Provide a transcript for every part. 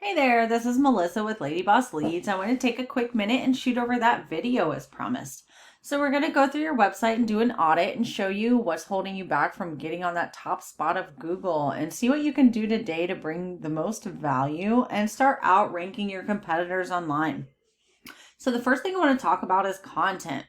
Hey there, this is Melissa with Lady Boss Leads. I want to take a quick minute and shoot over that video as promised. So we're going to go through your website and do an audit and show you what's holding you back from getting on that top spot of Google and see what you can do today to bring the most value and start outranking your competitors online. So the first thing I want to talk about is content.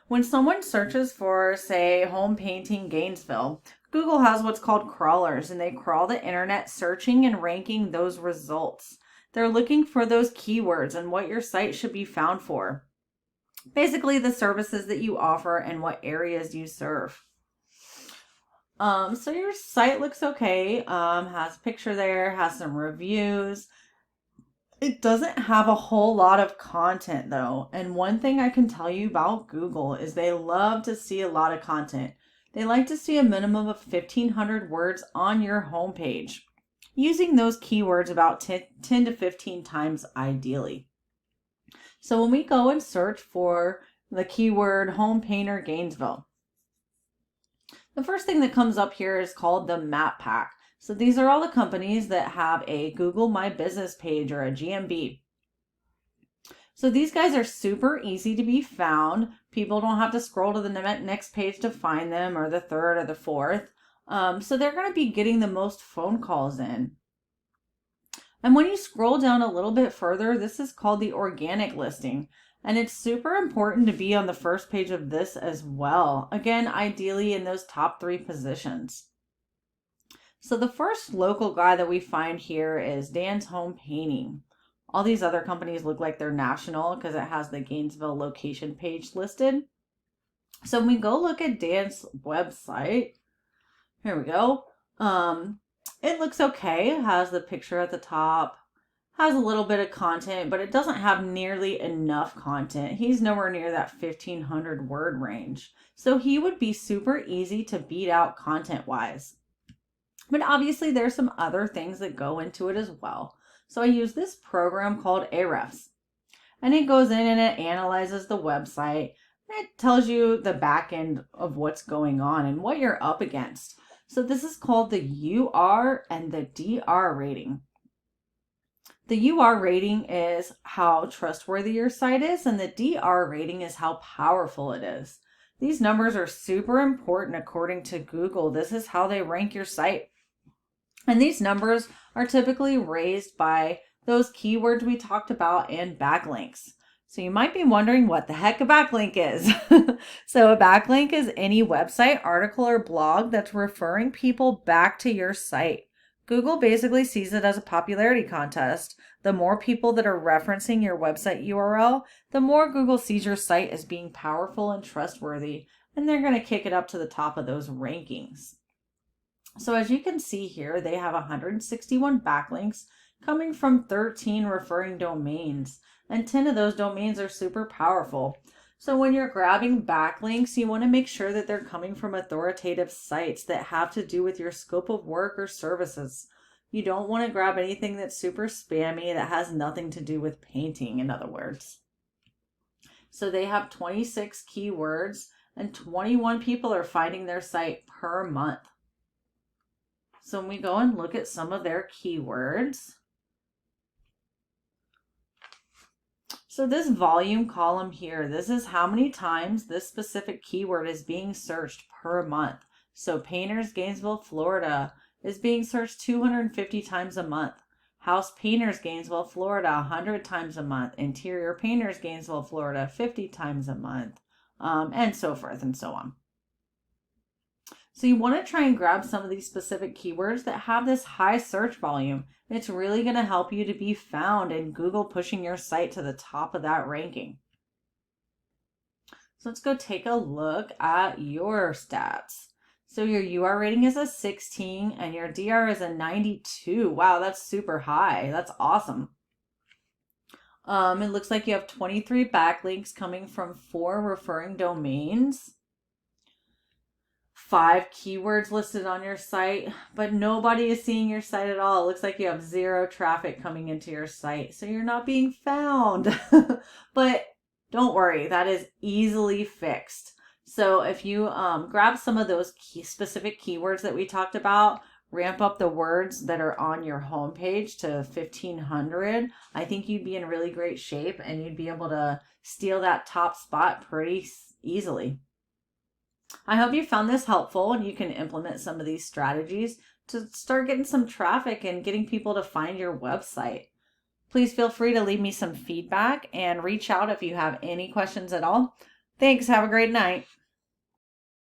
When someone searches for, say, home painting Gainesville, Google has what's called crawlers, and they crawl the internet searching and ranking those results. They're looking for those keywords and what your site should be found for. Basically, the services that you offer and what areas you serve. So your site looks okay, has a picture there, has some reviews. It doesn't have a whole lot of content though. And one thing I can tell you about Google is they love to see a lot of content. They like to see a minimum of 1,500 words on your homepage, using those keywords about 10 to 15 times ideally. So when we go and search for the keyword home painter Gainesville, the first thing that comes up here is called the map pack. So these are all the companies that have a Google My Business page or a GMB. So these guys are super easy to be found. People don't have to scroll to the next page to find them, or the third or the fourth. So they're going to be getting the most phone calls in. And when you scroll down a little bit further, this is called the organic listing. And it's super important to be on the first page of this as well. Again, ideally in those top 3 positions. So the first local guy that we find here is Dan's Home Painting. All these other companies look like they're national because it has the Gainesville location page listed. So when we go look at Dan's website, here we go. It looks okay. It has the picture at the top, has a little bit of content, but it doesn't have nearly enough content. He's nowhere near that 1,500 word range. So he would be super easy to beat out content-wise. But obviously there's some other things that go into it as well. So I use this program called Ahrefs. And it goes in and it analyzes the website. And it tells you the back end of what's going on and what you're up against. So this is called the UR and the DR rating. The UR rating is how trustworthy your site is, and the DR rating is how powerful it is. These numbers are super important according to Google. This is how they rank your site. And these numbers are typically raised by those keywords we talked about and backlinks. So you might be wondering what the heck a backlink is. So a backlink is any website, article, or blog that's referring people back to your site. Google basically sees it as a popularity contest. The more people that are referencing your website URL, the more Google sees your site as being powerful and trustworthy, and they're going to kick it up to the top of those rankings. So as you can see here, they have 161 backlinks coming from 13 referring domains, and 10 of those domains are super powerful. So when you're grabbing backlinks, you want to make sure that they're coming from authoritative sites that have to do with your scope of work or services. You don't want to grab anything that's super spammy that has nothing to do with painting, in other words. So they have 26 keywords and 21 people are finding their site per month. So when we go and look at some of their keywords, so this volume column here, this is how many times this specific keyword is being searched per month. So Painters Gainesville, Florida is being searched 250 times a month. House Painters Gainesville, Florida 100 times a month. Interior Painters Gainesville, Florida 50 times a month, and so forth and so on. So you want to try and grab some of these specific keywords that have this high search volume. It's really going to help you to be found in Google pushing your site to the top of that ranking. So let's go take a look at your stats. So your UR rating is a 16 and your DR is a 92. Wow, that's super high. That's awesome. It looks like you have 23 backlinks coming from 4 referring domains. 5 keywords listed on your site, but nobody is seeing your site at all. It looks like you have 0 traffic coming into your site, so you're not being found. But don't worry, that is easily fixed. So if you grab some of those specific keywords that we talked about, ramp up the words that are on your homepage to 1,500, I think you'd be in really great shape and you'd be able to steal that top spot pretty easily. I hope you found this helpful and you can implement some of these strategies to start getting some traffic and getting people to find your website. Please feel free to leave me some feedback and reach out if you have any questions at all. Thanks. Have a great night.